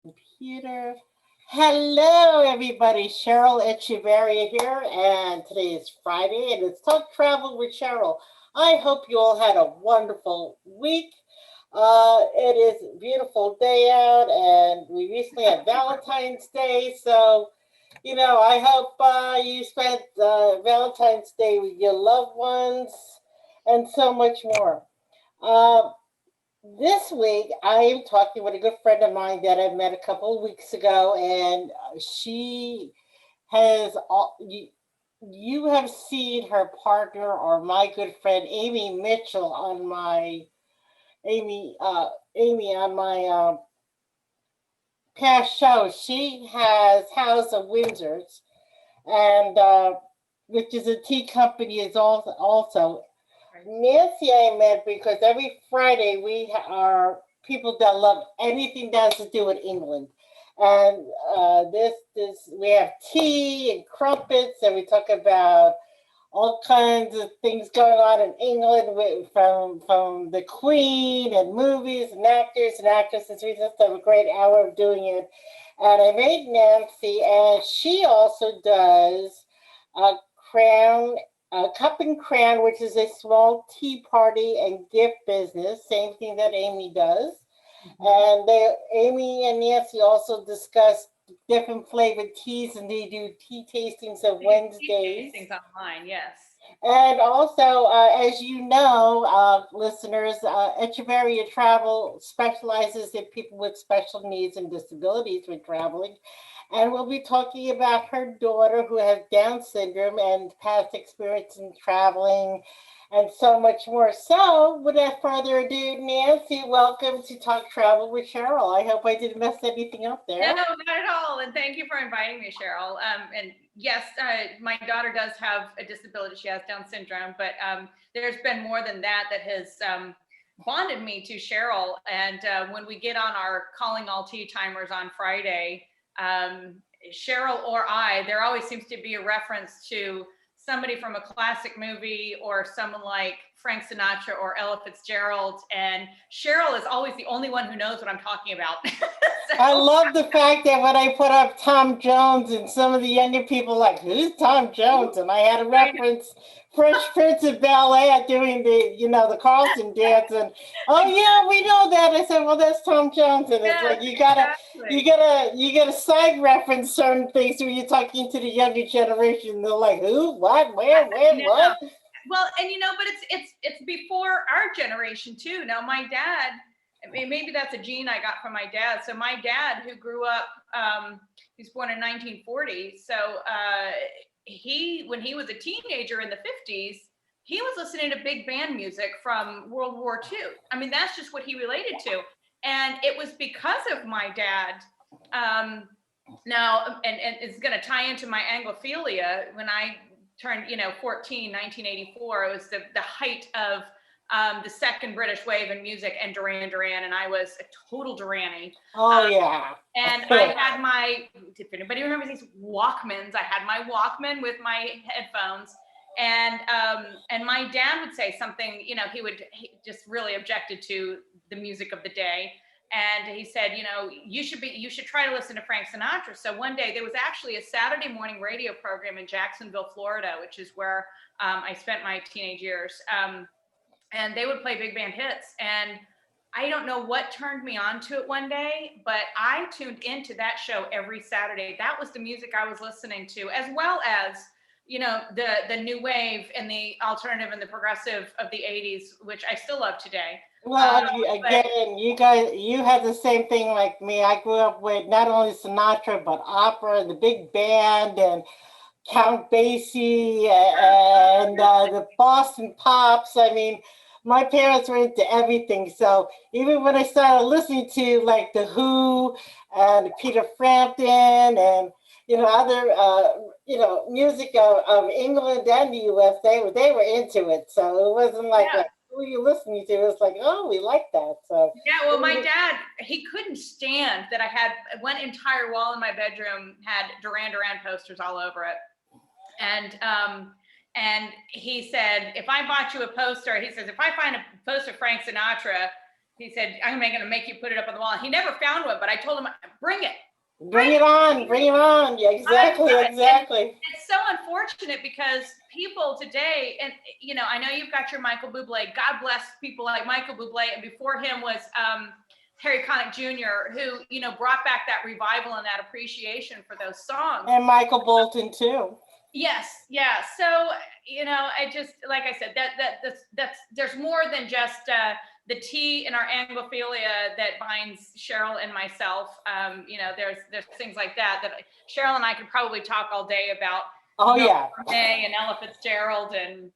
Computer. Hello, everybody. Cheryl Echevarria here, and today is Friday, and it's Talk Travel with Cheryl. I hope you all had a wonderful week. It is a beautiful day out, and we recently had Valentine's Day, so I hope you spent Valentine's Day with your loved ones, and so much more. Uh, this week, I am talking with a good friend of mine that I met a couple of weeks ago, and she has you have seen her partner or my good friend Amy Mitchell on my Amy on my past show. She has House of Windsors, and which is a tea company, is also Nancy I met because every Friday we are people that love anything that has to do with England. And this we have tea and crumpets, and we talk about all kinds of things going on in England from the Queen and movies and actors and actresses. We just have a great hour of doing it. And I made Nancy, and she also does a crown, a cup and crown, which is a small tea party and gift business. Same thing that Amy does. And Amy and Nancy also discuss different flavored teas, and they do tea tastings of Wednesdays. Things online, yes. And also, as you know, listeners, Echevarria Travel specializes in people with special needs and disabilities when traveling. And we'll be talking about her daughter who has Down syndrome and past experience in traveling and so much more. So, without further ado, Nancy, welcome to Talk Travel with Cheryl. I hope I didn't mess anything up there. No, not at all. And thank you for inviting me, Cheryl. And yes, my daughter does have a disability. She has Down syndrome, but there's been more than that has bonded me to Cheryl. And when we get on our calling all tea timers on Friday, Cheryl or I, there always seems to be a reference to somebody from a classic movie or someone like Frank Sinatra or Ella Fitzgerald. And Cheryl is always the only one who knows what I'm talking about. I love the fact that when I put up Tom Jones and some of the younger people like, who's Tom Jones? And I had a reference Fresh Prince of Bel-Air doing the Carlton dance, and oh yeah, we know that. I said, well, that's Tom Jones, and it's like you gotta side reference certain things when you're talking to the younger generation. They're like, who, what, where, what? Well, and but it's before our generation too. Now, my dad. I mean, maybe that's a gene I got from my dad. So my dad, who grew up, he was born in 1940. So when he was a teenager in the 50s, he was listening to big band music from World War II. I mean, that's just what he related to. And it was because of my dad. Now, and it's going to tie into my Anglophilia. When I turned, 14, 1984, it was the height of the second British wave in music and Duran Duran, and I was a total Duranny. Oh yeah. And I had if anybody remembers these Walkmans, I had my Walkman with my headphones, and my dad would say something, he just really objected to the music of the day. And he said, you should try to listen to Frank Sinatra. So one day there was actually a Saturday morning radio program in Jacksonville, Florida, which is where I spent my teenage years. And they would play big band hits. And I don't know what turned me on to it one day, but I tuned into that show every Saturday. That was the music I was listening to, as well as, the new wave and the alternative and the progressive of the 80s, which I still love today. Well, you had the same thing like me. I grew up with not only Sinatra, but opera, the big band, and Count Basie, and the Boston Pops. I mean, my parents were into everything. So even when I started listening to like the Who and Peter Frampton and other music of England and the U.S., they were into it. So it wasn't like who are you listening to? It was like, oh, we like that. So yeah, well, my dad, he couldn't stand that I had one entire wall in my bedroom had Duran Duran posters all over it. And he said, if I bought you a poster, he says, if I find a poster of Frank Sinatra, he said, I'm going to make you put it up on the wall. He never found one, but I told him, bring it. Bring it on, bring it on. Yeah, exactly, exactly. It's so unfortunate because people today, and I know you've got your Michael Bublé. God bless people like Michael Bublé, and before him was Harry Connick Jr., who brought back that revival and that appreciation for those songs. And Michael Bolton too. Yes, yeah. So I just, like I said, that's there's more than just the tea in our Anglophilia that binds Cheryl and myself. There's things like that Cheryl and I could probably talk all day about. Oh yeah. May and Ella Fitzgerald and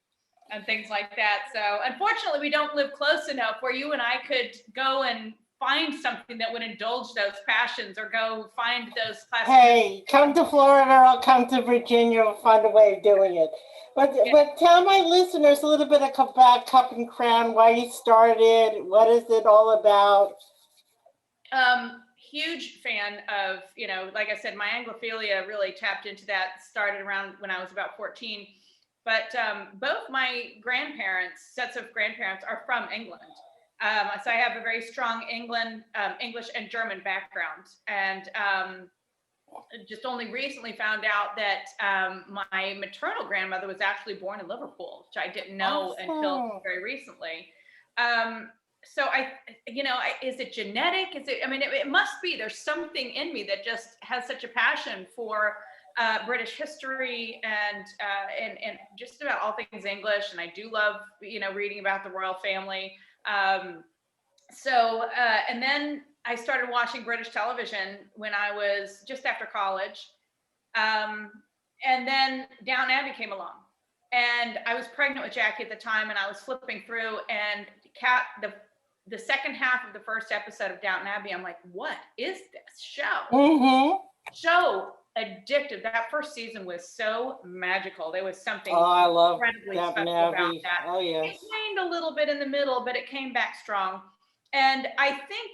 things like that. So unfortunately, we don't live close enough where you and I could go and find something that would indulge those passions, or go find those classic. Hey, come to Florida, or I'll come to Virginia. We'll find a way of doing it. But tell my listeners a little bit about Cup and Crown, why you started, what is it all about? Huge fan of, like I said, my Anglophilia really tapped into that, started around when I was about 14. But both my sets of grandparents are from England. So I have a very strong English and German background. And just only recently found out that my maternal grandmother was actually born in Liverpool, which I didn't know until very recently. So is it genetic? It must be. There's something in me that just has such a passion for British history and just about all things English. And I do love, reading about the royal family. And then I started watching British television when I was just after college. And then Downton Abbey came along. And I was pregnant with Jackie at the time, and I was flipping through, and the second half of the first episode of Downton Abbey, I'm like, what is this show? Mm-hmm. So addictive. That first season was so magical. There was something I love incredibly Downton special Abbey. about that. Oh, yes. It waned a little bit in the middle, but it came back strong. And I think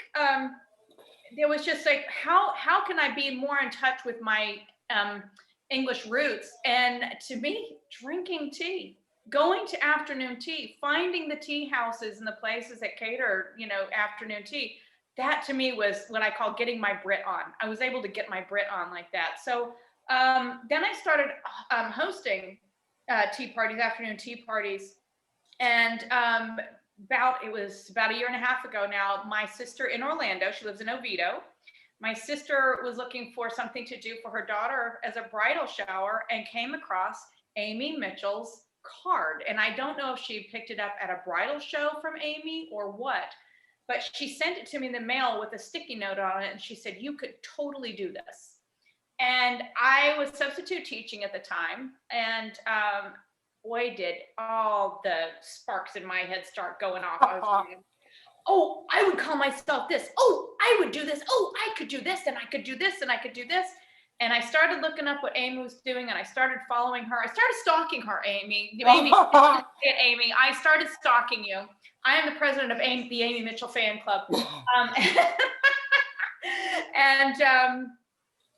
there was just like, how can I be more in touch with my English roots? And to me, drinking tea, going to afternoon tea, finding the tea houses and the places that cater, afternoon tea, that to me was what I call getting my Brit on. I was able to get my Brit on like that. So then I started hosting afternoon tea parties. And it was about a year and a half ago now, my sister in Orlando, she lives in Oviedo. My sister was looking for something to do for her daughter as a bridal shower and came across Amy Mitchell's card. And I don't know if she picked it up at a bridal show from Amy or what, but she sent it to me in the mail with a sticky note on it. And she said, you could totally do this. And I was substitute teaching at the time. And boy, did all the sparks in my head start going off. I was like, oh, I would call myself this. Oh, I would do this. Oh, I could do this, and I could do this, and I could do this. And I started looking up what Amy was doing, and I started following her. I started stalking her, Amy. Amy, I started stalking you. I am the president of the Amy Mitchell fan club.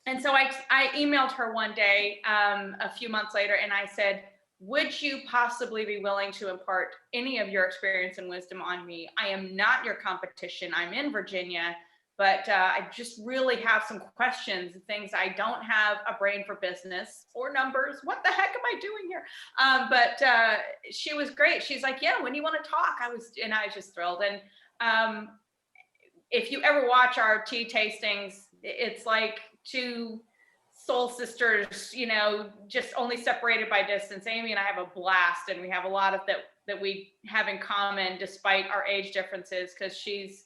And so I emailed her one day, a few months later, and I said, would you possibly be willing to impart any of your experience and wisdom on me? I am not your competition. I'm in Virginia, but I just really have some questions and things. I don't have a brain for business or numbers. What the heck am I doing here? But she was great. She's like, yeah, when do you want to talk? I was just thrilled. And if you ever watch our tea tastings, it's like two soul sisters, just only separated by distance. Amy and I have a blast, and we have a lot of that we have in common despite our age differences, because she's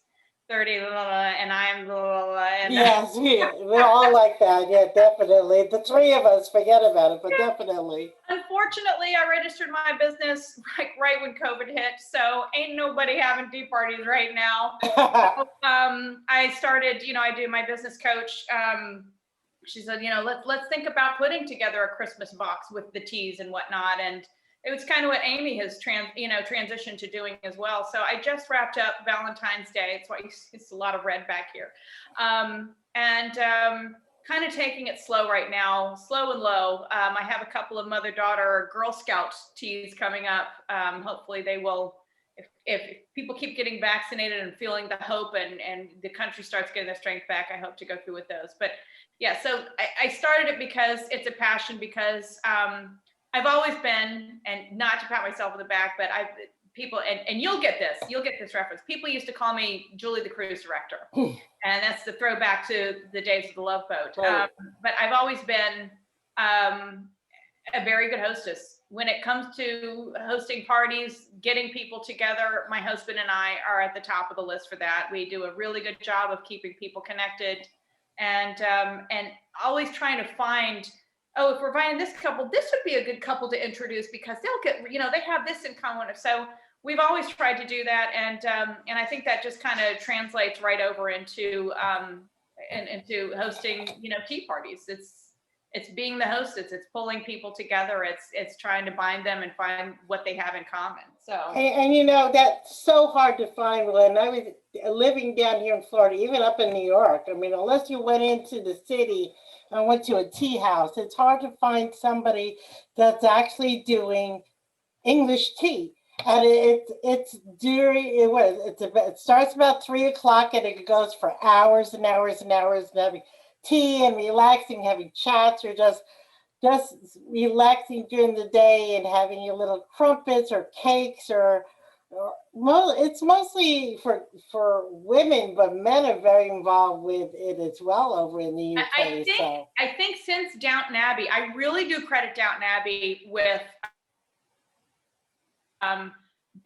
30 and I'm and yes, we're all like that. Yeah, definitely. The three of us, forget about it, but definitely. Unfortunately, I registered my business right when COVID hit, so ain't nobody having tea parties right now. So, I started, I do my business coach. She said, let's think about putting together a Christmas box with the teas and whatnot. And it was kind of what Amy has transitioned to doing as well. So I just wrapped up Valentine's Day. That's why it's a lot of red back here. Kind of taking it slow right now, slow and low. I have a couple of mother-daughter Girl Scout teas coming up. Hopefully they will, if if people keep getting vaccinated and feeling the hope and the country starts getting their strength back, I hope to go through with those. But yeah, so I started it because it's a passion, because I've always been, and not to pat myself on the back, but people, and you'll get this reference. People used to call me Julie the Cruise Director. And that's the throwback to the days of the Love Boat. Right. But I've always been a very good hostess. When it comes to hosting parties, getting people together, my husband and I are at the top of the list for that. We do a really good job of keeping people connected, and always trying to find, oh, if we're inviting this couple, this would be a good couple to introduce because they'll get, they have this in common. So we've always tried to do that, and I think that just kind of translates right over into hosting, tea parties. It's being the hostess. It's pulling people together. It's trying to bind them and find what they have in common. So and that's so hard to find. When I was living down here in Florida, even up in New York, I mean, unless you went into the city and went to a tea house, it's hard to find somebody that's actually doing English tea. And it starts about 3:00 and it goes for hours and hours and hours, and having tea and relaxing, having chats, or just relaxing during the day and having your little crumpets or cakes, or well, it's mostly for women, but men are very involved with it as well over in the UK. I think since Downton Abbey, I really do credit Downton Abbey with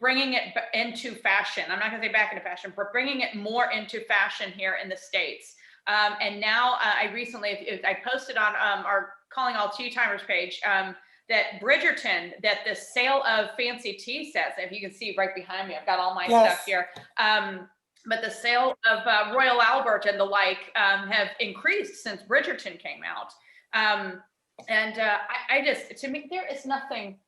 bringing it into fashion. I'm not going to say back into fashion, but bringing it more into fashion here in the States. And now I recently, I posted on our Calling All Tea Timers page that Bridgerton, that the sale of fancy tea sets, if you can see right behind me, I've got all my stuff here. But the sale of Royal Albert and the like have increased since Bridgerton came out. I just, to me, there is nothing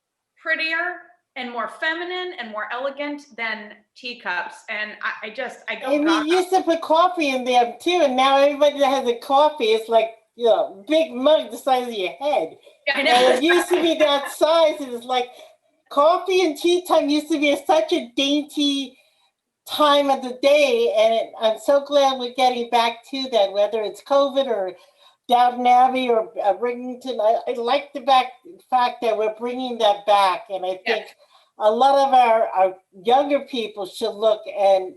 prettier and more feminine and more elegant than teacups. And I go, and we used to put coffee in there too, and now everybody that has a coffee is like, big mug the size of your head. And it used to be that size, and it's like coffee and tea time used to be such a dainty time of the day, and I'm so glad we're getting back to that, whether it's COVID or Downton Abbey or Bridgerton. I like the fact that we're bringing that back, and I think a lot of our younger people should look and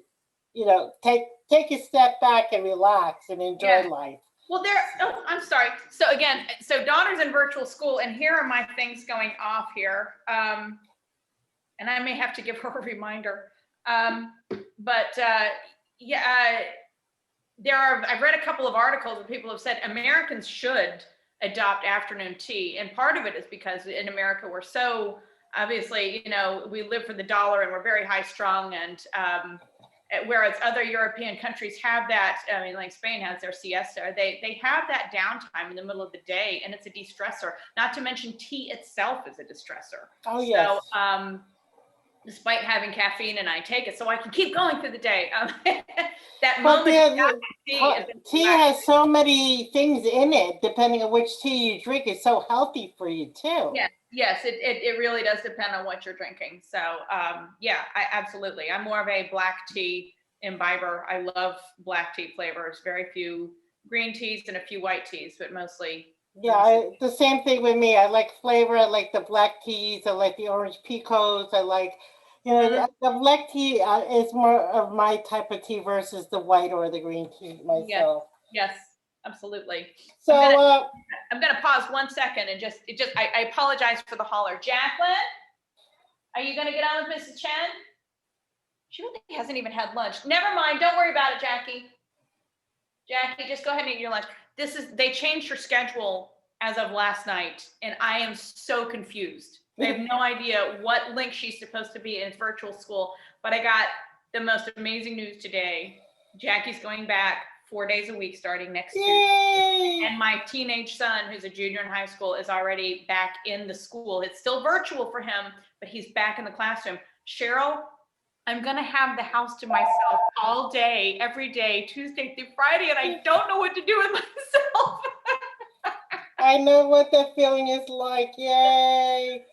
take a step back and relax and enjoy life. Well, I'm sorry. So again, daughter's in virtual school, and here are my things going off here, and I may have to give her a reminder. I've read a couple of articles where people have said Americans should adopt afternoon tea. And part of it is because in America, we're so, obviously, we live for the dollar and we're very high strung. And whereas other European countries have that, I mean, like Spain has their siesta, they have that downtime in the middle of the day, and it's a de-stressor. Not to mention tea itself is a de-stressor. Oh, yes. So, despite having caffeine, and I take it so I can keep going through the day. That moment, tea has so many things in it. Depending on which tea you drink, it's so healthy for you too. Yes, it really does depend on what you're drinking. So I absolutely. I'm more of a black tea imbiber. I love black tea flavors. Very few green teas and a few white teas, but mostly. Yeah, the same thing with me. I like flavor. I like the black teas. I like the orange picos. I like, the black tea is more of my type of tea versus the white or the green tea myself. Yes, absolutely. So I'm gonna pause 1 second and I apologize for the holler. Jacqueline, are you gonna get on with Mrs. Chen? She really hasn't even had lunch. Never mind. Don't worry about it, Jackie. Jackie, just go ahead and eat your lunch. They changed her schedule as of last night, and I am so confused. I have no idea what link she's supposed to be in virtual school, but I got the most amazing news today. Jackie's going back 4 days a week starting next Tuesday. And my teenage son, who's a junior in high school, is already back in the school. It's still virtual for him, but he's back in the classroom. Cheryl, I'm going to have the house to myself all day, every day, Tuesday through Friday, and I don't know what to do with myself. I know what that feeling is like. Yay.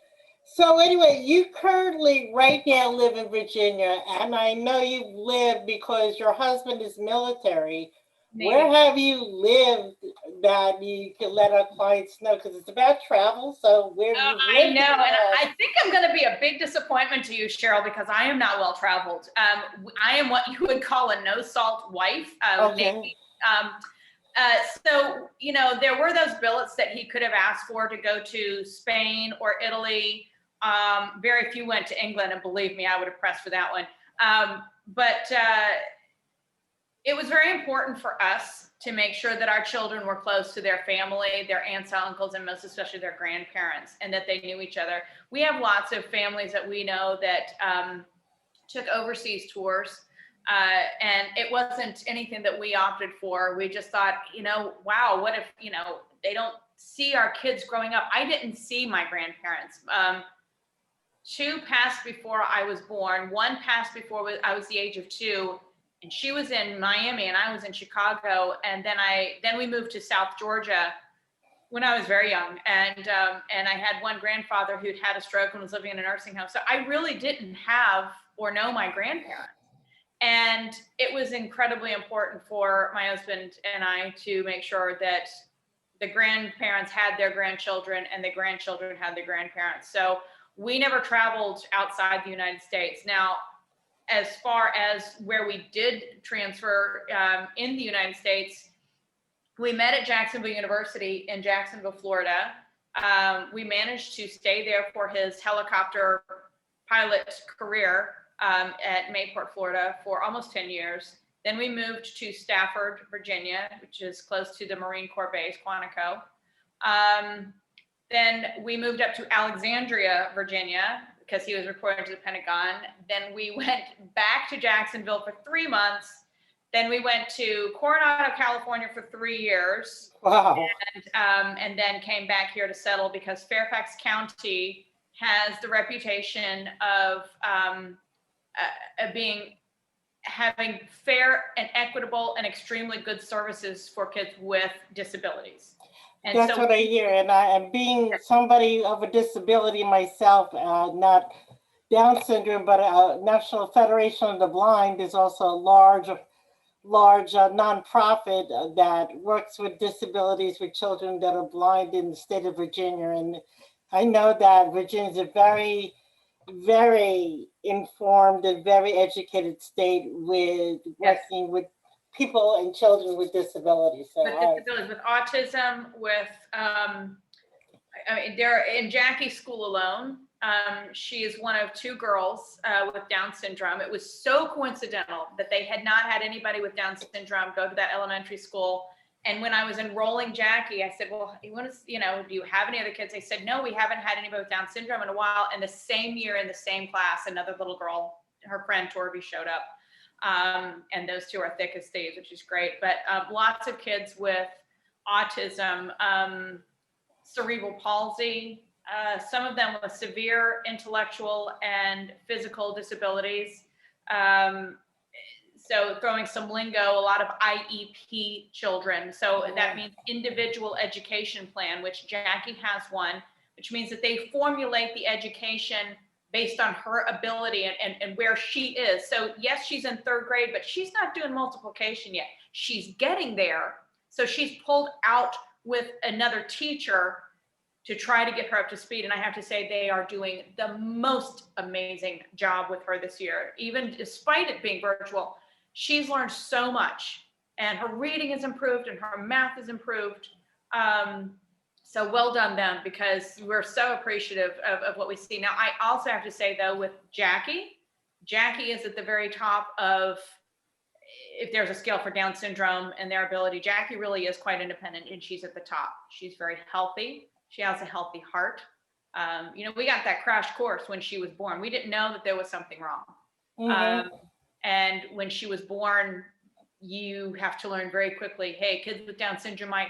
So anyway, you currently right now live in Virginia, and I know you live because your husband is military. Where Navy. have you lived that you can let our clients know? Because it's about travel. So where have Oh, you I lived know, in the and I past? think I'm going to be a big disappointment to you, Cheryl, because I am not well traveled. I am what you would call a no salt wife. Okay. Navy. Um, so, there were those billets that he could have asked for to go to Spain or Italy. Very few went to England, and believe me, I would have pressed for that one. But it was very important for us to make sure that our children were close to their family, their aunts, uncles, and most especially their grandparents, and that they knew each other. We have lots of families that we know that took overseas tours. And it wasn't anything that we opted for. We just thought, wow, what if, they don't see our kids growing up. I didn't see my grandparents. Two passed before I was born. One passed before I was the age of 2, and she was in Miami and I was in Chicago. And then we moved to South Georgia when I was very young, and I had one grandfather who'd had a stroke and was living in a nursing home. So I really didn't have or know my grandparents. And it was incredibly important for my husband and I to make sure that the grandparents had their grandchildren and the grandchildren had their grandparents. So we never traveled outside the United States. Now, as far as where we did transfer in the United States, we met at Jacksonville University in Jacksonville, Florida. We managed to stay there for his helicopter pilot career at Mayport, Florida for almost 10 years. Then we moved to Stafford, Virginia, which is close to the Marine Corps base, Quantico. Then we moved up to Alexandria, Virginia, because he was reporting to the Pentagon. Then we went back to Jacksonville for 3 months. Then we went to Coronado, California for 3 years, Wow. and then came back here to settle because Fairfax County has the reputation of having fair and equitable and extremely good services for kids with disabilities. And That's so, what I hear. And I am being somebody of a disability myself, not Down syndrome, but National Federation of the Blind is also a large nonprofit that works with disabilities with children that are blind in the state of Virginia. And I know that Virginia is a very, very informed and very educated state with yes, working with people and children with disabilities. So with disabilities, with autism, with I mean, they're in Jackie's school alone. She is one of 2 girls with Down syndrome. It was so coincidental that they had not had anybody with Down syndrome go to that elementary school. And when I was enrolling Jackie, I said, well, do you have any other kids? They said, no, we haven't had anybody with Down syndrome in a while. And the same year in the same class, another little girl, her friend Torby, showed up. And those 2 are thick as thieves, which is great. But lots of kids with autism, cerebral palsy, some of them with severe intellectual and physical disabilities. So throwing some lingo, a lot of IEP children. So that means individual education plan, which Jackie has one, which means that they formulate the education based on her ability and where she is. So yes, she's in 3rd grade, but she's not doing multiplication yet. She's getting there. So she's pulled out with another teacher to try to get her up to speed. And I have to say, they are doing the most amazing job with her this year. Even despite it being virtual, she's learned so much, and her reading is improved and her math is improved. So well done them, because we're so appreciative of what we see. Now, I also have to say though, with Jackie is at the very top of, if there's a scale for Down syndrome and their ability, Jackie really is quite independent, and she's at the top. She's very healthy. She has a healthy heart. We got that crash course when she was born. We didn't know that there was something wrong. mm-hmm. And when she was born, you have to learn very quickly, hey, kids with Down syndrome might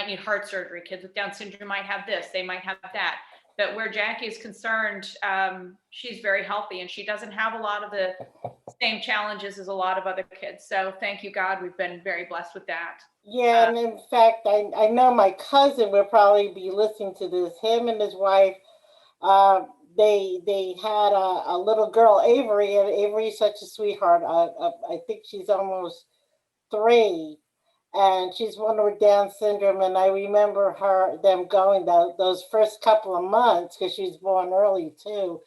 need heart surgery. Kids with Down syndrome might have this, they might have that. But where Jackie is concerned, she's very healthy, and she doesn't have a lot of the same challenges as a lot of other kids. So thank you, God, we've been very blessed with that. Yeah, and in fact, I know my cousin will probably be listening to this. Him and his wife uh, they had a little girl, Avery, and Avery's such a sweetheart. I think she's almost 3, and she's born with Down syndrome. And I remember them going those first couple of months because she was born early too.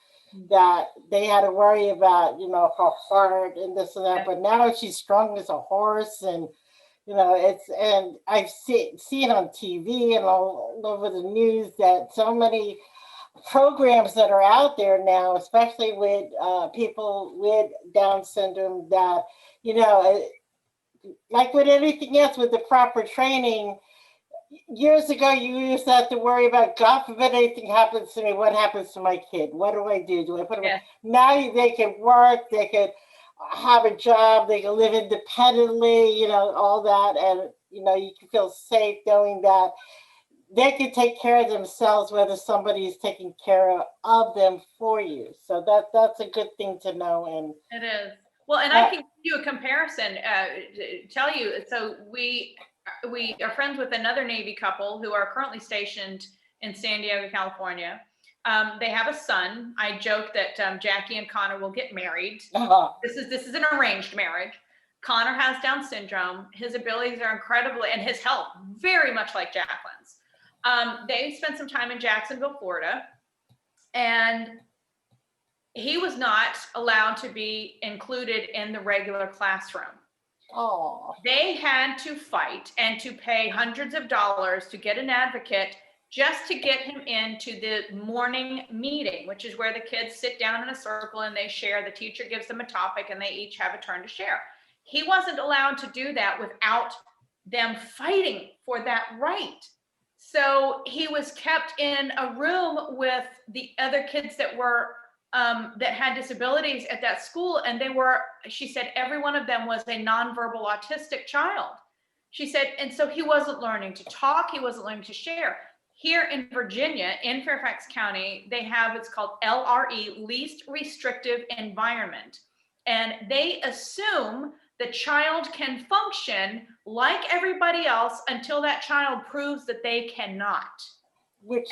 That they had to worry about, her heart and this and that. But now she's strong as a horse, and and I've see it on TV and all over the news that so many programs that are out there now, especially with people with Down syndrome, that you know, like with anything else, with the proper training. Years ago, you used to have to worry about, God forbid anything happens to me. What happens to my kid? What do I do? Do I put them? Yeah. Now they can work. They can have a job. They can live independently. All that, and you can feel safe knowing that they can take care of themselves, whether somebody is taking care of them for you. So that's a good thing to know. And It is. Well, and I can give you a comparison, tell you, so we are friends with another Navy couple who are currently stationed in San Diego, California. They have a son. I joke that Jackie and Connor will get married. This is an arranged marriage. Connor has Down syndrome. His abilities are incredibly, and his health very much like Jacqueline's. They spent some time in Jacksonville, Florida, and he was not allowed to be included in the regular classroom. Oh. They had to fight and to pay hundreds of dollars to get an advocate just to get him into the morning meeting, which is where the kids sit down in a circle and they share. The teacher gives them a topic and they each have a turn to share. He wasn't allowed to do that without them fighting for that right. So he was kept in a room with the other kids that had disabilities at that school. And she said, every one of them was a nonverbal autistic child. She said, and so he wasn't learning to talk. He wasn't learning to share. Here in Virginia, in Fairfax County, they have, it's called LRE, Least Restrictive Environment. And they assume the child can function like everybody else until that child proves that they cannot.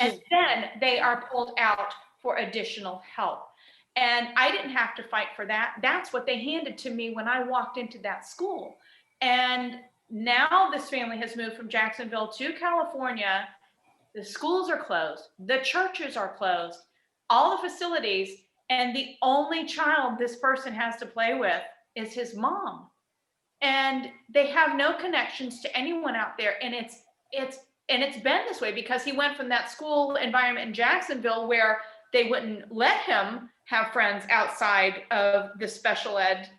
And then they are pulled out for additional help. And I didn't have to fight for that. That's what they handed to me when I walked into that school. And now this family has moved from Jacksonville to California. The schools are closed. The churches are closed. All the facilities. And the only child this person has to play with is his mom. And they have no connections to anyone out there. And it's been this way because he went from that school environment in Jacksonville where they wouldn't let him have friends outside of the special ed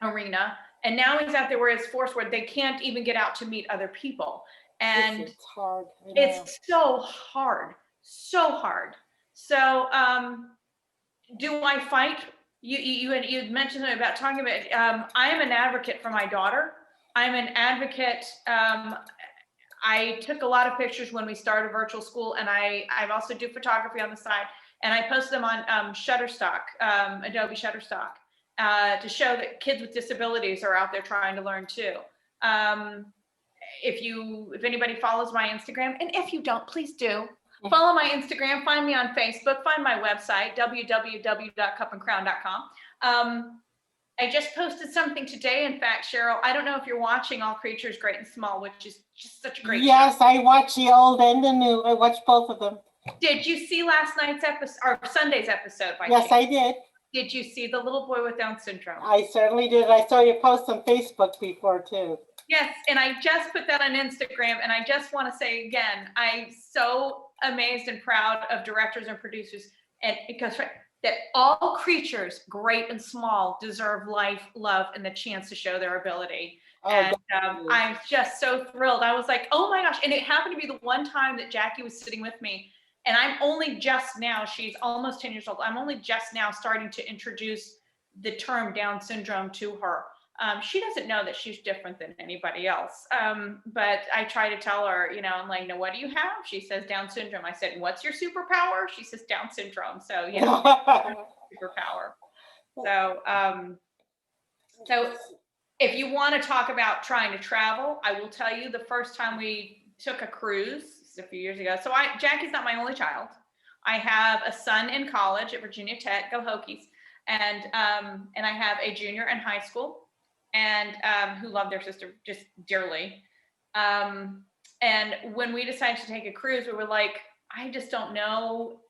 arena. And now he's out there where it's forced, where they can't even get out to meet other people. And it's hard. It's so hard, so hard. So do I fight? You mentioned about talking about, I am an advocate for my daughter. I'm an advocate. I took a lot of pictures when we started virtual school, and I also do photography on the side, and I post them on Shutterstock, Adobe Shutterstock, to show that kids with disabilities are out there trying to learn too. If anybody follows my Instagram, and if you don't, please do. Follow my Instagram, find me on Facebook, find my website, www.cupandcrown.com. I just posted something today. In fact, Cheryl, I don't know if you're watching All Creatures Great and Small, which is just such a great Yes, show. I watch the old and the new. I watched both of them. Did you see last night's episode, or Sunday's episode? Yes, I did. Did you see the little boy with Down syndrome? I certainly did. I saw you post on Facebook before too. Yes, and I just put that on Instagram, and I just want to say again, I'm so amazed and proud of directors and producers, and because that all creatures, great and small, deserve life, love, and the chance to show their ability. And I'm just so thrilled. I was like, oh my gosh. And it happened to be the one time that Jackie was sitting with me, and I'm only just now, she's almost 10 years old. I'm only just now starting to introduce the term Down syndrome to her. She doesn't know that she's different than anybody else. But I try to tell her, I'm like, no, what do you have? She says Down syndrome. I said, what's your superpower? She says Down syndrome. So superpower. So if you want to talk about trying to travel, I will tell you the first time we took a cruise a few years ago. So Jackie's not my only child. I have a son in college at Virginia Tech, go Hokies, and I have a junior in high school, and who love their sister just dearly. And when we decided to take a cruise, we were like, I just don't know.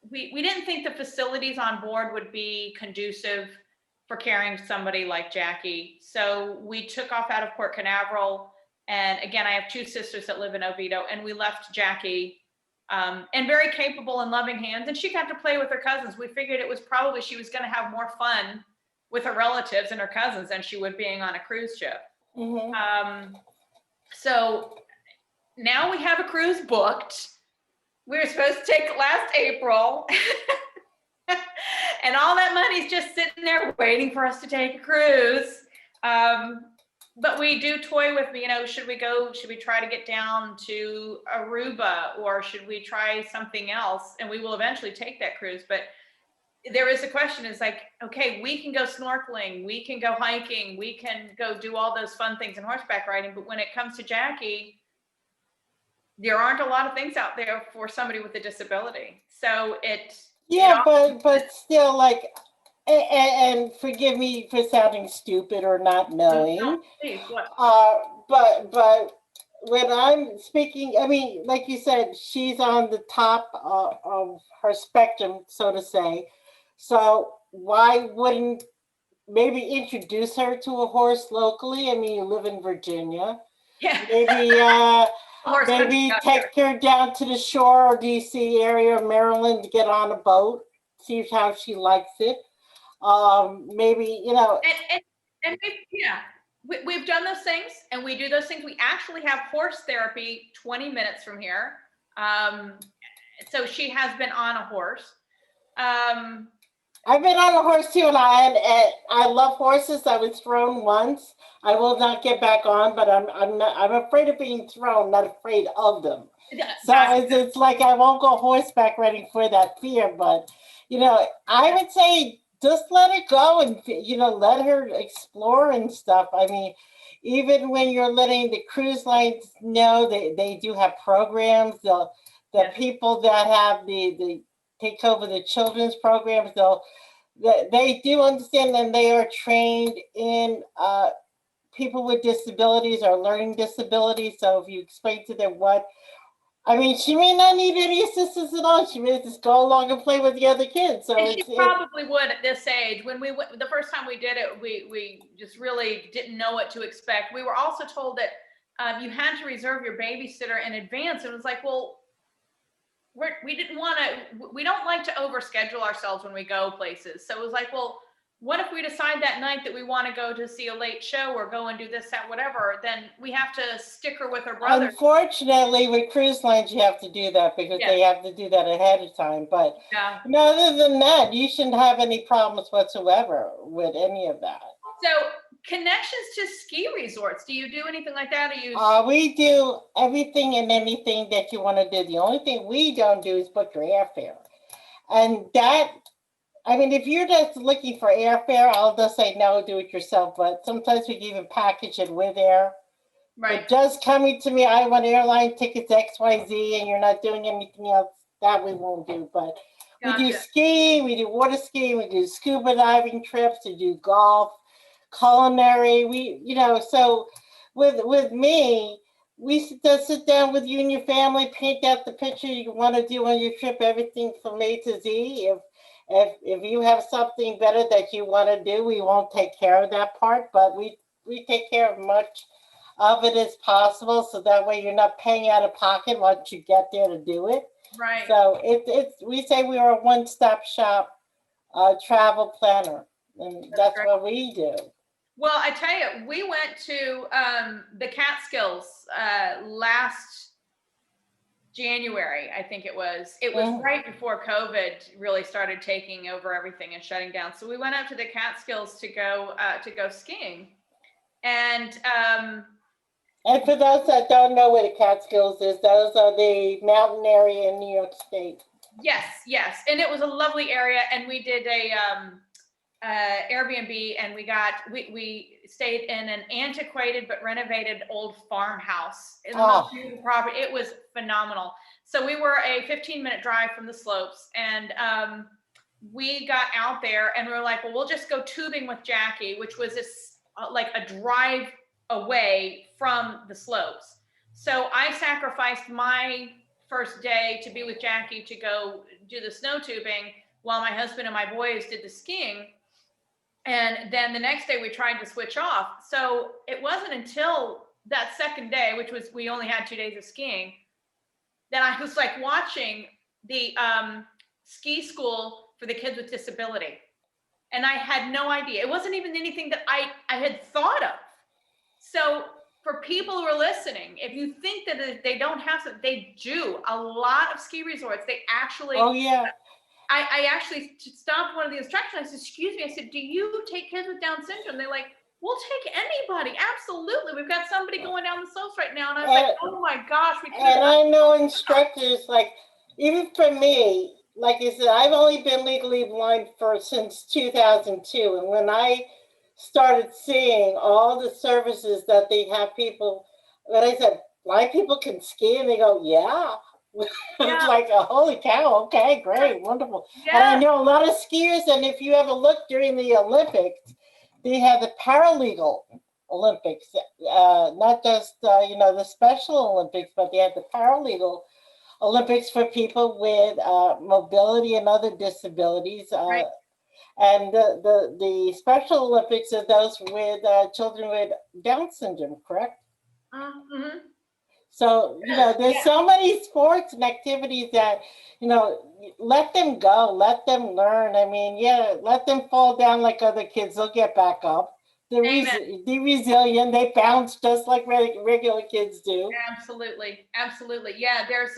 We didn't think the facilities on board would be conducive for carrying somebody like Jackie. So we took off out of Port Canaveral. And again, I have two sisters that live in Oviedo, and we left Jackie and very capable and loving hands. And she got to play with her cousins. We figured it was probably she was going to have more fun with her relatives and her cousins than she would being on a cruise ship. So now we have a cruise booked. We were supposed to take it last April. And all that money's just sitting there waiting for us to take a cruise. But we do toy with, should we try to get down to Aruba, or should we try something else? And we will eventually take that cruise. But there is a question, is like, okay, we can go snorkeling, we can go hiking, we can go do all those fun things in horseback riding. But when it comes to Jackie, there aren't a lot of things out there for somebody with a disability. So but still, like, and forgive me for sounding stupid or not knowing. No, please, what? But when I'm speaking, I mean, like you said, she's on the top of her spectrum, so to say. So why wouldn't maybe introduce her to a horse locally? I mean, you live in Virginia. Yeah. Maybe take her down to the shore or DC area of Maryland to get on a boat, see how she likes it. Maybe, And we've done those things, and we do those things. We actually have horse therapy 20 minutes from here. So she has been on a horse. I've been on a horse too, and I love horses. I was thrown once. I will not get back on, but I'm afraid of being thrown, not afraid of them. So it's like I won't go horseback riding for that fear. But I would say just let her go and let her explore and stuff. I mean, even when you're letting the cruise lines know, they do have programs. The people that have the take over the children's programs, they do understand, and they are trained in people with disabilities or learning disabilities. So if you explain to them she may not need any assistance at all. She may just go along and play with the other kids. So she probably would at this age. When the first time we did it, we just really didn't know what to expect. We were also told that you had to reserve your babysitter in advance. It was like, well, we don't like to overschedule ourselves when we go places. So it was like, well, what if we decide that night that we want to go to see a late show or go and do this, that, whatever, then we have to stick her with her brother. Unfortunately, with cruise lines, you have to do that because they have to do that ahead of time. But other than that, you shouldn't have any problems whatsoever with any of that. So connections to ski resorts, do you do anything like that? We do everything and anything that you want to do. The only thing we don't do is book your airfare. And that, if you're just looking for airfare, I'll just say no, do it yourself. But sometimes we can even package it with air. Right. But just coming to me, I want airline tickets XYZ, and you're not doing anything else, that we won't do. But we do skiing, we do water skiing, we do scuba diving trips, we do golf, culinary. So with me, we just sit down with you and your family, paint out the picture you want to do on your trip, everything from A to Z. If you have something better that you want to do, we won't take care of that part, but we take care of much of it as possible, so that way you're not paying out of pocket once you get there to do it. Right. So we say we are a one-stop shop travel planner, and that's what we do. Well, I tell you, we went to the Catskills last January, I think it was. It was right before COVID really started taking over everything and shutting down. So we went up to the Catskills to go skiing. And for those that don't know where the Catskills is, those are the mountain area in New York State. Yes. And it was a lovely area. And we did Airbnb, and we stayed in an antiquated but renovated old farmhouse in the most beautiful property. It was phenomenal. So we were a 15-minute drive from the slopes, and we got out there and we were like, well, we'll just go tubing with Jackie, which was this like a drive away from the slopes. So I sacrificed my first day to be with Jackie to go do the snow tubing while my husband and my boys did the skiing. And then the next day we tried to switch off. So it wasn't until that second day, which was, we only had 2 days of skiing, that I was like watching the ski school for the kids with disability. And I had no idea. It wasn't even anything that I had thought of. So for people who are listening, if you think that they don't have some, they do. A lot of ski resorts, they actually. Oh, yeah. I actually stopped one of the instructors. I said, excuse me. I said, do you take kids with Down syndrome? They're like, we'll take anybody. Absolutely. We've got somebody going down the slopes right now. And I was like, oh my gosh. And I know instructors, like, even for me, like I said, I've only been legally blind since 2002. And when I started seeing all the services that they have people, when I said, blind people can ski, and they go, yeah. It's like, holy cow, okay, great, wonderful. Yeah. And I know a lot of skiers, and if you ever look during the Olympics, they have the paralegal Olympics, not just, the Special Olympics, but they have the paralegal Olympics for people with mobility and other disabilities. Right. And the Special Olympics are those with children with Down syndrome, correct? Mm-hmm. So, there's so many sports and activities that, let them go, let them learn. I mean, let them fall down like other kids. They'll get back up. They're resilient. They bounce just like regular kids do. Absolutely. Absolutely. Yeah, there's,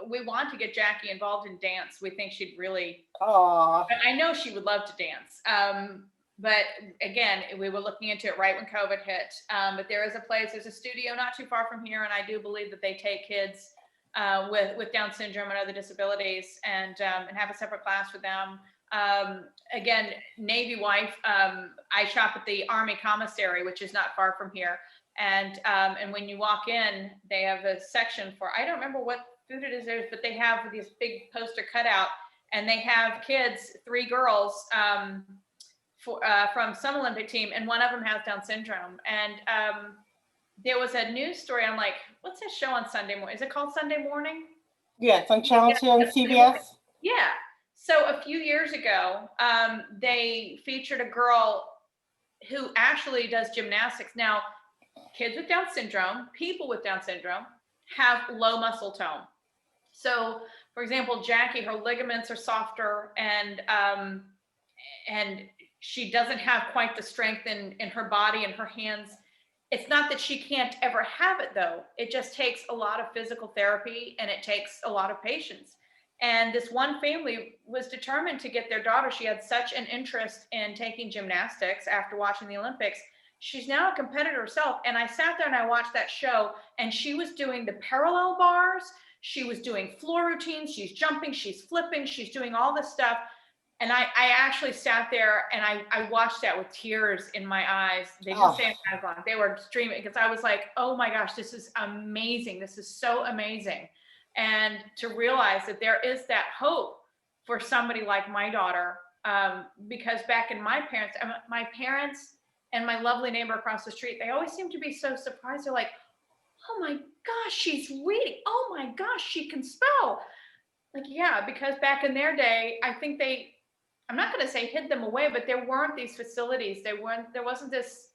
we want to get Jackie involved in dance. We think she'd really, but I know she would love to dance. But again, we were looking into it right when COVID hit. But there's a studio not too far from here, and I do believe that they take kids with Down syndrome and other disabilities, and have a separate class for them. Again, Navy wife, I shop at the Army Commissary, which is not far from here. And when you walk in, they have a section for, I don't remember what food it is there, but they have this big poster cutout, and they have kids, 3 girls, from some Olympic team, and one of them has Down syndrome. And there was a news story. I'm like, what's that show on Sunday morning? Is it called Sunday Morning? Yeah, it's on Channel 2 on CBS. Yeah. So a few years ago, they featured a girl who actually does gymnastics. Now, kids with Down syndrome, people with Down syndrome, have low muscle tone. So, for example, Jackie, her ligaments are softer, and she doesn't have quite the strength in her body and her hands. It's not that she can't ever have it, though. It just takes a lot of physical therapy, and it takes a lot of patience. And this one family was determined to get their daughter. She had such an interest in taking gymnastics after watching the Olympics. She's now a competitor herself. And I sat there and I watched that show, and she was doing the parallel bars. She was doing floor routines. She's jumping, she's flipping, she's doing all this stuff. And I actually sat there and I watched that with tears in my eyes. They didn't say it as long. They were streaming, because I was like, oh my gosh, this is amazing. This is so amazing. And to realize that there is that hope for somebody like my daughter, because back in my parents and my lovely neighbor across the street, they always seem to be so surprised. They're like, oh my gosh, she's reading. Oh my gosh, she can spell. Like, yeah, because back in their day, I think I'm not going to say hid them away, but there weren't these facilities. There wasn't this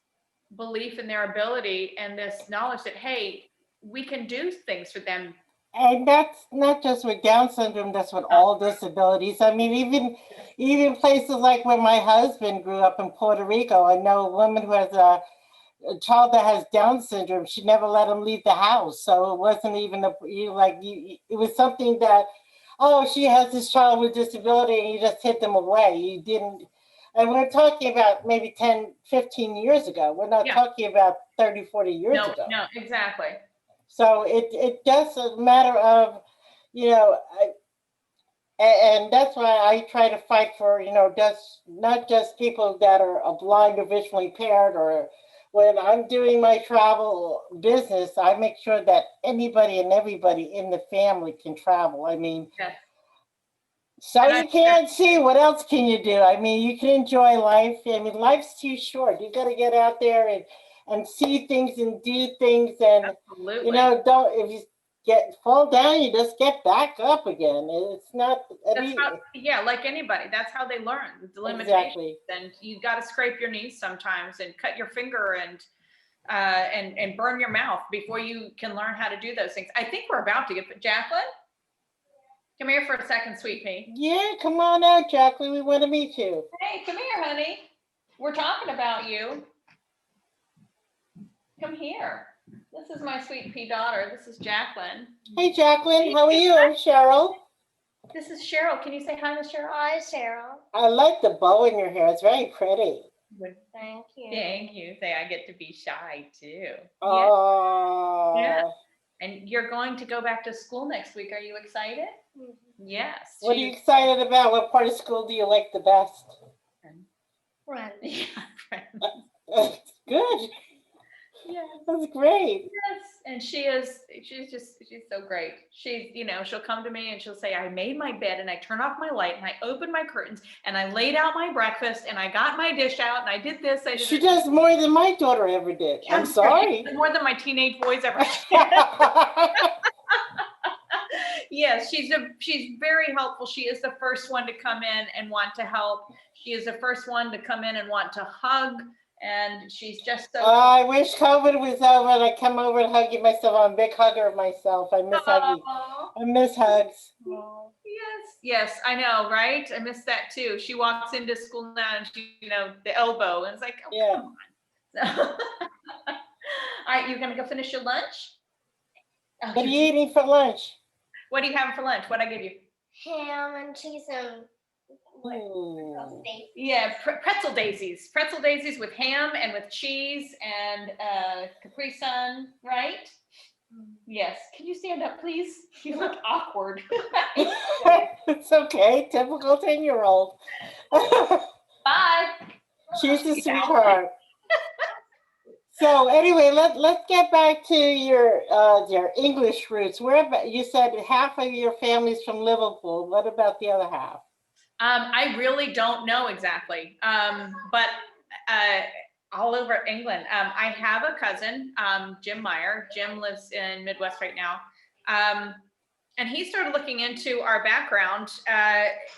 belief in their ability and this knowledge that, hey, we can do things for them. And that's not just with Down syndrome, that's with all disabilities. I mean, even places like where my husband grew up in Puerto Rico, I know a woman who has a child that has Down syndrome. She never let him leave the house. So it wasn't even it was something that, she has this child with disability, and you just hid them away. You didn't, and we're talking about maybe 10, 15 years ago. We're not talking about 30, 40 years ago. No, exactly. So it just a matter of, And that's why I try to fight for, just not just people that are blind or visually impaired, or when I'm doing my travel business, I make sure that anybody and everybody in the family can travel. I mean, Yes. so And I you can't see, what else can you do? I mean, you can enjoy life. I mean, life's too short. You got to get out there and see things and do things, and absolutely. don't, if you get fall down, you just get back up again. It's not. That's how, yeah, like anybody, that's how they learn, with the limitations. Exactly. And you got to scrape your knees sometimes and cut your finger and burn your mouth before you can learn how to do those things. I think we're about to get Jacqueline. Come here for a second, sweet pea. Yeah, come on out, Jacqueline. We want to meet you. Hey, come here, honey. We're talking about you. Come here. This is my sweet pea daughter. This is Jacqueline. Hey, Jacqueline. How are you? I'm Cheryl. This is Cheryl. Can you say hi to Cheryl? Hi, Cheryl. I like the bow in your hair. It's very pretty. Thank you. Thank you. Say I get to be shy too. Oh. Yeah. And you're going to go back to school next week. Are you excited? Mhm. Yes. What are you excited about? What part of school do you like the best? Friends. Yeah, friends. That's good. Yes. That's great. Yes. And she's so great. She'll come to me and she'll say, I made my bed and I turned off my light and I opened my curtains and I laid out my breakfast and I got my dish out and I did this. She does more than my daughter ever did. I'm sorry. More than my teenage boys ever did. Yes, she's very helpful. She is the first one to come in and want to help. She is the first one to come in and want to hug. And she's just so. I wish COVID was over and I come over and hug you myself. I'm a big hugger of myself. I miss hugging. I miss hugs. Yes, I know, right? I miss that too. She walks into school now and the elbow, and it's like, oh, Yeah. come on. All right, you're gonna go finish your lunch? Oh, What are you eating for lunch? What are you having for lunch? What I give you? Ham and cheese and Ooh. Yeah, pretzel daisies. Pretzel daisies with ham and with cheese and Capri Sun, right? Yes. Can you stand up, please? You look awkward. It's okay. Typical 10-year-old. Bye. She's a sweetheart. So anyway, let's get back to your English roots. You said half of your family's from Liverpool. What about the other half? I really don't know exactly, but all over England. I have a cousin, Jim Meyer. Jim lives in Midwest right now. And he started looking into our background.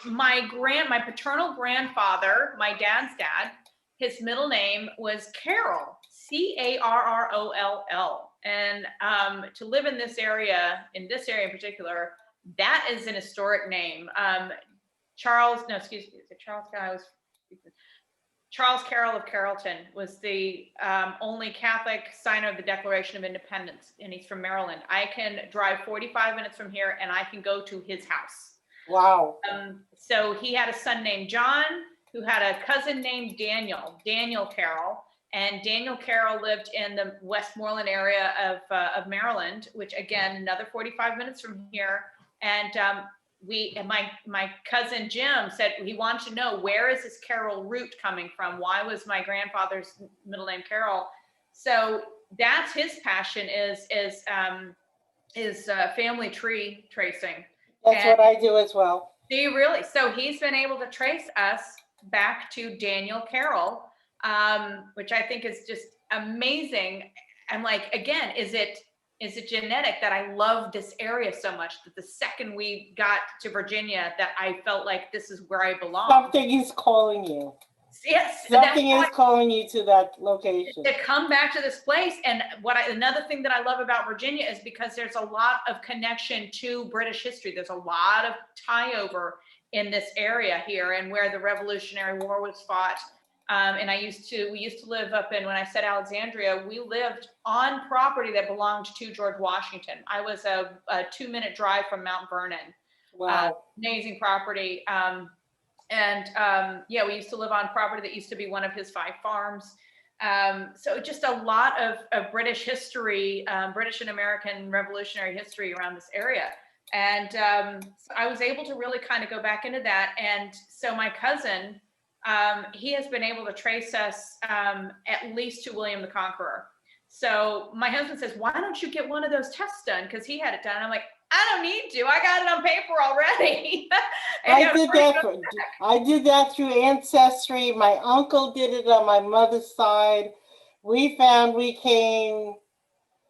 My paternal grandfather, my dad's dad, his middle name was Carroll, Carroll. And to live in this area in particular, that is an historic name. Charles Carroll of Carrollton was the only Catholic signer of the Declaration of Independence, and he's from Maryland. I can drive 45 minutes from here and I can go to his house. Wow. So he had a son named John who had a cousin named Daniel Carroll, and Daniel Carroll lived in the Westmoreland area of Maryland, which again, another 45 minutes from here. And my cousin Jim said he wanted to know, where is this Carroll root coming from? Why was my grandfather's middle name Carroll? So that's his passion, is family tree tracing. That's what I do as well. Do you really? So he's been able to trace us back to Daniel Carroll, which I think is just amazing. I'm like, again, is it genetic that I love this area so much that the second we got to Virginia, that I felt like this is where I belong? Something is calling you. Yes. Something is calling you to that location. To come back to this place. And another thing that I love about Virginia is because there's a lot of connection to British history. There's a lot of tie over in this area here, and where the Revolutionary War was fought. And we used to live up in, when I said Alexandria, we lived on property that belonged to George Washington. I was a 2-minute drive from Mount Vernon. Wow. Amazing property. We used to live on property that used to be one of his 5 farms. So just a lot of British history, British and American Revolutionary history around this area. And so I was able to really kind of go back into that. And so my cousin, he has been able to trace us at least to William the Conqueror. So my husband says, why don't you get one of those tests done? Because he had it done. I'm like, I don't need to. I got it on paper already. I did that through Ancestry. My uncle did it on my mother's side. We found we came,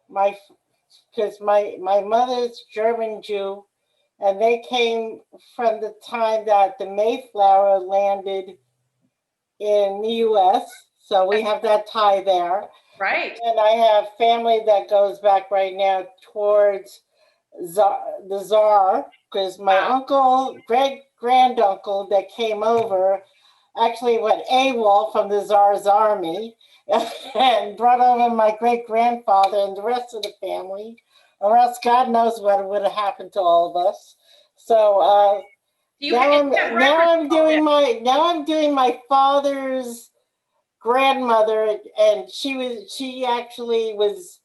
because my mother's German Jew, and they came from the time that the Mayflower landed in the U.S. So we have that tie there. Right. And I have family that goes back right now towards the Czar, because my uncle, great granduncle that came over, actually went AWOL from the Czar's army and brought over my great grandfather and the rest of the family, or else God knows what would have happened to all of us. So now I'm doing my father's grandmother, and she actually was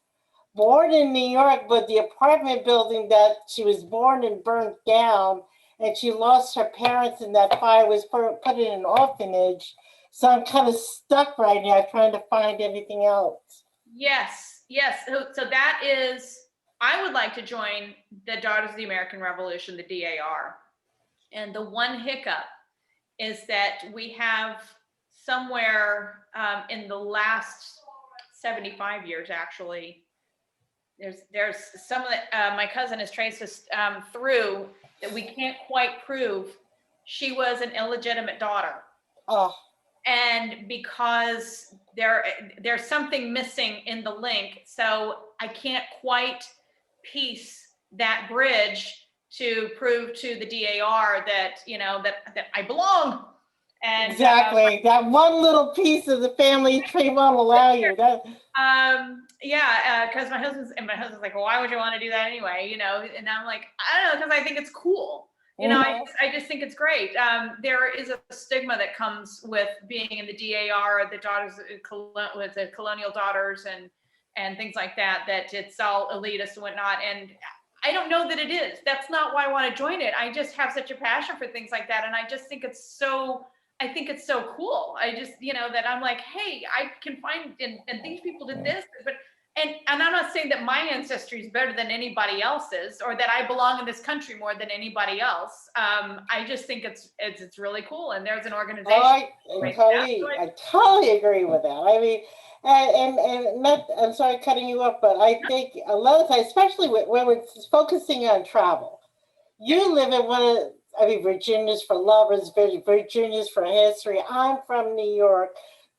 born in New York, but the apartment building that she was born in burnt down, and she lost her parents in that fire, was put in an orphanage. So I'm kind of stuck right now trying to find anything else. Yes, yes. So that is, I would like to join the Daughters of the American Revolution, the DAR. And the one hiccup is that we have somewhere in the last 75 years, actually, there's some of my cousin has traced us through that we can't quite prove she was an illegitimate daughter. Oh. And because there's something missing in the link, so I can't quite piece that bridge to prove to the DAR that that I belong. And exactly, that one little piece of the family tree won't allow you. That. Because my husband's like, well, why would you want to do that anyway? And I'm like, I don't know, because I think it's cool. I just think it's great. There is a stigma that comes with being in the DAR, the daughters with the colonial daughters and things like that, that it's all elitist and whatnot. And I don't know that it is. That's not why I want to join it. I just have such a passion for things like that. And I just think it's so cool. I just, that I'm like, hey, I can find, and these people did this, but and I'm not saying that my ancestry is better than anybody else's, or that I belong in this country more than anybody else. I just think it's really cool. And there's an organization. I totally agree with that. I mean, and not, I'm sorry cutting you off, but I think a lot of times, especially when we're focusing on travel, you live in one of, Virginia's for lovers, Virginia's for history. I'm from New York.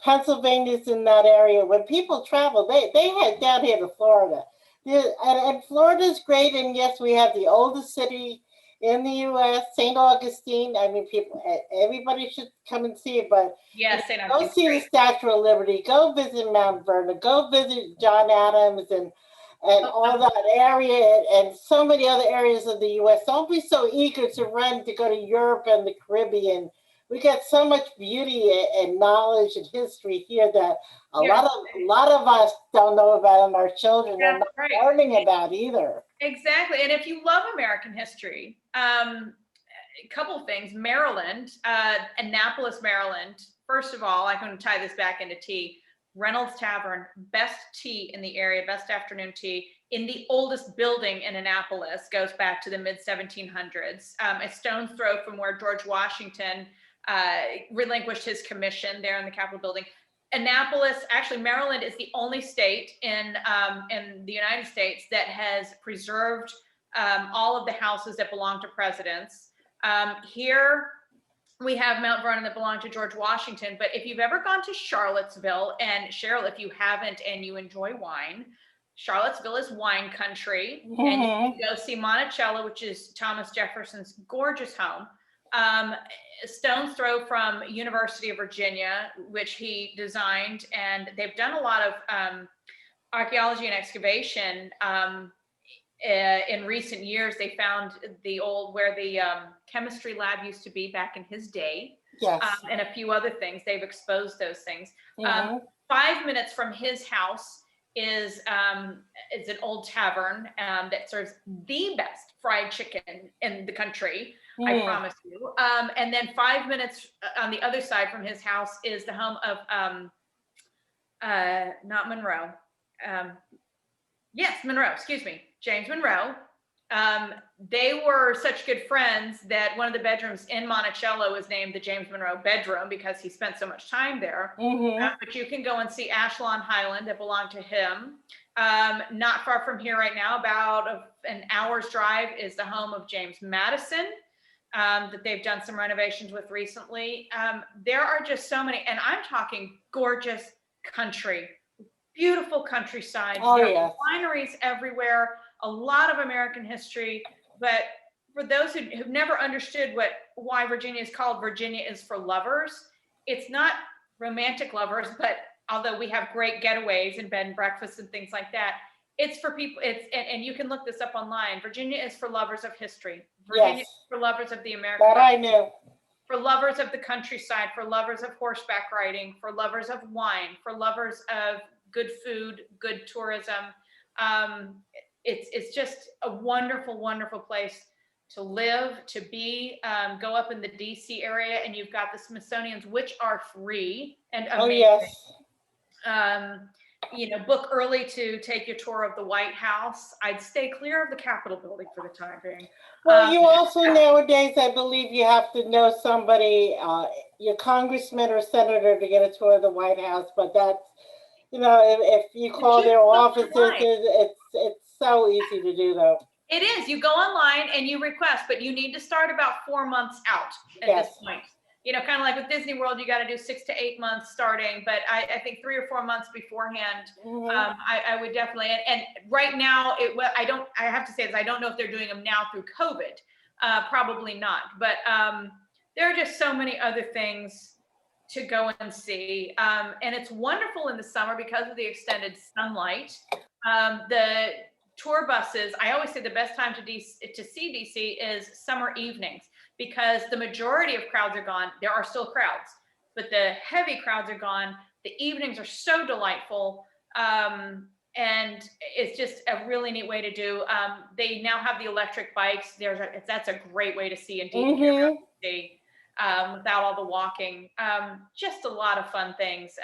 Pennsylvania's in that area. When people travel, they head down here to Florida. And Florida's great, and yes, we have the oldest city in the U.S., St. Augustine. Everybody should come and see it, but go see the Statue of Liberty, go visit Mount Vernon, go visit John Adams and all that area, and so many other areas of the U.S. Don't be so eager to run to go to Europe and the Caribbean. We got so much beauty and knowledge and history here that a lot of us don't know about, and our children are not learning about either. Exactly. And if you love American history, a couple of things. Maryland, Annapolis, Maryland. First of all, I'm going to tie this back into tea. Reynolds Tavern, best tea in the area, best afternoon tea in the oldest building in Annapolis, goes back to the mid 1700s. A stone's throw from where George Washington relinquished his commission there in the Capitol building. Annapolis, actually Maryland, is the only state in the United States that has preserved all of the houses that belong to presidents. Here we have Mount Vernon that belonged to George Washington. But if you've ever gone to Charlottesville, and Cheryl, if you haven't and you enjoy wine, Charlottesville is wine country. Mm-hmm. And you can go see Monticello, which is Thomas Jefferson's gorgeous home. A stone's throw from University of Virginia, which he designed, and they've done a lot of archaeology and excavation. In recent years, they found the old, where the chemistry lab used to be back in his day. Yes. And a few other things. They've exposed those things. Mm-hmm. 5 minutes from his house is an old tavern that serves the best fried chicken in the country. I promise you. And then 5 minutes on the other side from his house is the home of not Monroe. Yes, Monroe, excuse me, James Monroe. They were such good friends that one of the bedrooms in Monticello is named the James Monroe bedroom because he spent so much time there. But you can go and see Ashlawn Highland that belonged to him. Not far from here right now, about an hour's drive, is the home of James Madison that they've done some renovations with recently. There are just so many, and I'm talking gorgeous country, beautiful countryside. Oh, there are yes. wineries everywhere, a lot of American history. But for those who've never understood why Virginia is called Virginia is for lovers, it's not romantic lovers, but although we have great getaways and bed and breakfasts and things like that, it's for people, and you can look this up online. Virginia is for lovers of history. Virginia Yes. is for lovers of the American That I knew. for lovers of the countryside, for lovers of horseback riding, for lovers of wine, for lovers of good food, good tourism. It's just a wonderful, wonderful place to live, to be. Go up in the DC area and you've got the Smithsonian's, which are free and amazing. Oh, yes. Book early to take your tour of the White House. I'd stay clear of the Capitol building for the time being. Well, you also nowadays, I believe you have to know somebody, your congressman or senator to get a tour of the White House. But that's, if you call their offices, it's so easy to do though. It is. You go online and you request, but you need to start about 4 months out at Yes. this point. Kind of like with Disney World, you got to do 6 to 8 months starting, but I think 3 or 4 months beforehand, I would definitely. And right now, I have to say this, I don't know if they're doing them now through COVID, probably not. But there are just so many other things to go and see, and it's wonderful in the summer because of the extended sunlight. The tour buses, I always say the best time to see DC is summer evenings, because the majority of crowds are gone. There are still crowds, but the heavy crowds are gone. The evenings are so delightful. And it's just a really neat way to do. They now have the electric bikes. That's a great way to see in DC, without all the walking. Just a lot of fun things.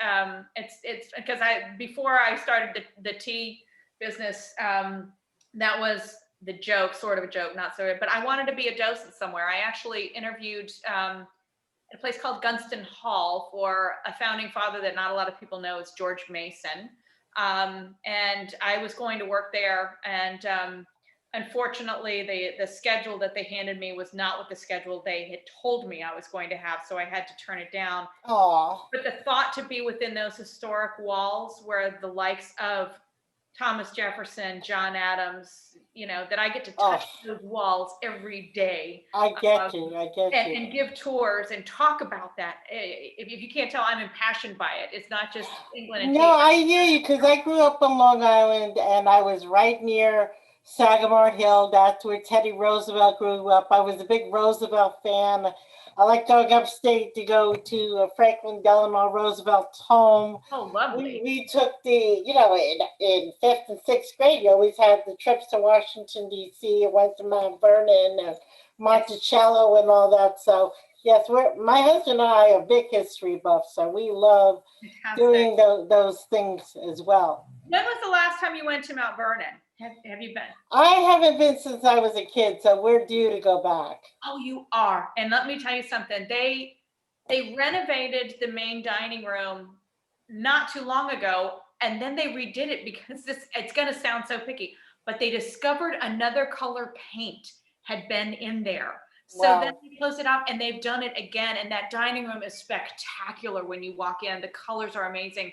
It's because before I started the tea business, that was the joke, sort of a joke, not so, but I wanted to be a docent somewhere. I actually interviewed at a place called Gunston Hall for a founding father that not a lot of people know is George Mason. And I was going to work there, and unfortunately the schedule that they handed me was not what the schedule they had told me I was going to have, so I had to turn it down. Aww. But the thought to be within those historic walls where the likes of Thomas Jefferson, John Adams, that I get to touch those walls every day. I get you. And give tours and talk about that. If you can't tell, I'm impassioned by it. It's not just England and tea. No, I hear you, because I grew up on Long Island and I was right near Sagamore Hill. That's where Teddy Roosevelt grew up. I was a big Roosevelt fan. I like going upstate to go to Franklin Delano Roosevelt's home. Oh, lovely. We took in 5th and 6th grade, you always had the trips to Washington, D.C. and went to Mount Vernon and Monticello and all that. So, yes, my husband and I are big history buffs, so we love doing those things as well. When was the last time you went to Mount Vernon? Have you been? I haven't been since I was a kid, so we're due to go back. Oh, you are. And let me tell you something. They renovated the main dining room not too long ago, and then they redid it because it's going to sound so picky, but they discovered another color paint had been in there. So then they closed it out and they've done it again. And that dining room is spectacular when you walk in. The colors are amazing.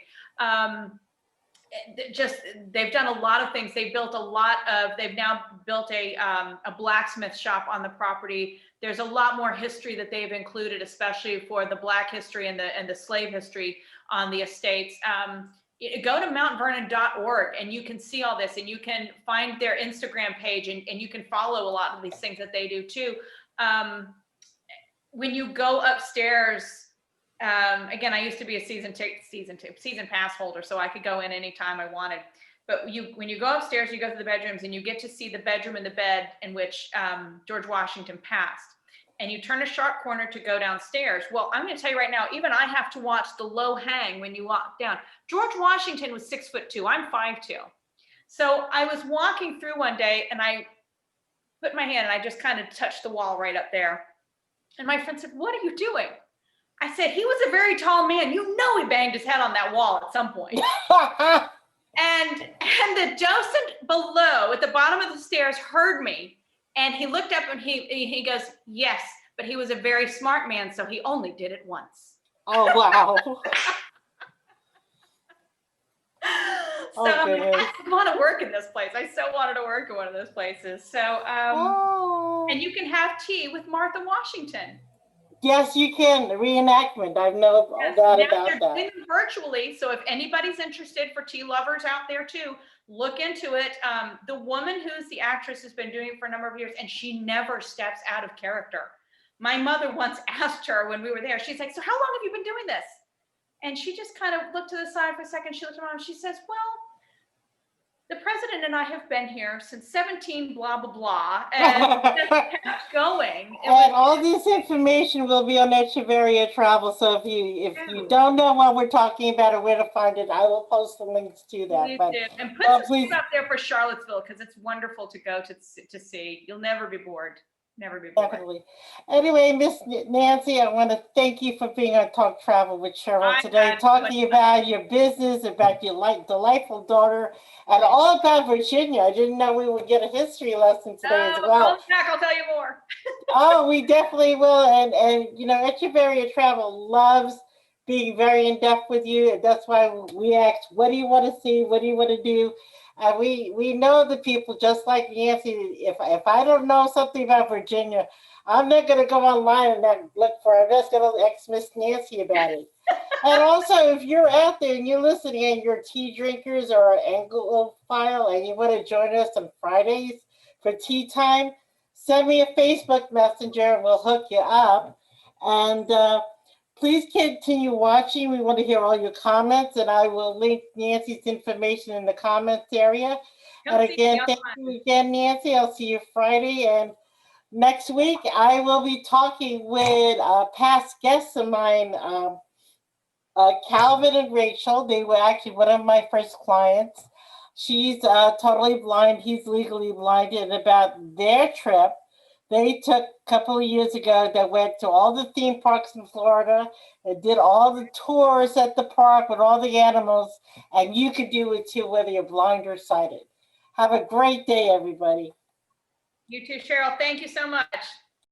They've done a lot of things. They've now built a blacksmith shop on the property. There's a lot more history that they've included, especially for the Black history and the slave history on the estates. Go to mountvernon.org and you can see all this, and you can find their Instagram page, and you can follow a lot of these things that they do too. When you go upstairs, again, I used to be a season pass holder, so I could go in anytime I wanted. But when you go upstairs, you go to the bedrooms and you get to see the bedroom and the bed in which George Washington passed. And you turn a sharp corner to go downstairs. Well, I'm going to tell you right now, even I have to watch the low hang when you walk down. George Washington was 6'2". I'm 5'2". So I was walking through one day and I put my hand and I just kind of touched the wall right up there. And my friend said, "What are you doing?" I said, "He was a very tall man. You know he banged his head on that wall at some point." And the docent below at the bottom of the stairs heard me, and he looked up and he goes, "Yes, but he was a very smart man, so he only did it once." Oh, wow. So I want to work in this place. I so wanted to work in one of those places. So, and you can have tea with Martha Washington. Yes, you can. The reenactment. I know Yes. that Now about they're that. doing them virtually. So if anybody's interested, for tea lovers out there too, look into it. The woman who's the actress has been doing it for a number of years, and she never steps out of character. My mother once asked her when we were there, she's like, "So how long have you been doing this?" And she just kind of looked to the side for a second. She looked around and she says, "Well, the president and I have been here since 17 blah, blah, blah." And just kept going. And all this information will be on Echevarria Travel. So if you don't know what we're talking about or where to find it, I will post the links to that. Please But do. And put some stuff up there for Charlottesville, because it's wonderful to go to see. You'll never be bored. Never be bored. definitely. Anyway, Miss Nancy, I want to thank you for being on Talk Travel with Cheryl today, talking about your business, about your delightful daughter, and all about Virginia. I didn't know we would get a history lesson today as well. Come back, I'll tell you more. Oh, we definitely will. And you know, Echevarria Travel loves being very in depth with you. And that's why we asked, what do you want to see? What do you want to do? And we know the people, just like Nancy. If I don't know something about Virginia, I'm not going to go online and look for it. I'm just going to ask Miss Nancy about it. And also, if you're out there and you're listening and you're tea drinkers or Anglophile and you want to join us on Fridays for tea time, send me a Facebook messenger and we'll hook you up. And please continue watching. We want to hear all your comments, and I will link Nancy's information in the comments area. And again, thank you again, Nancy. I'll see you Friday. And next week, I will be talking with past guests of mine, Calvin and Rachel. They were actually one of my first clients. She's totally blind. He's legally blind. And about their trip they took a couple of years ago that went to all the theme parks in Florida and did all the tours at the park with all the animals. And you could do it too, whether you're blind or sighted. Have a great day, everybody. You too, Cheryl. Thank you so much.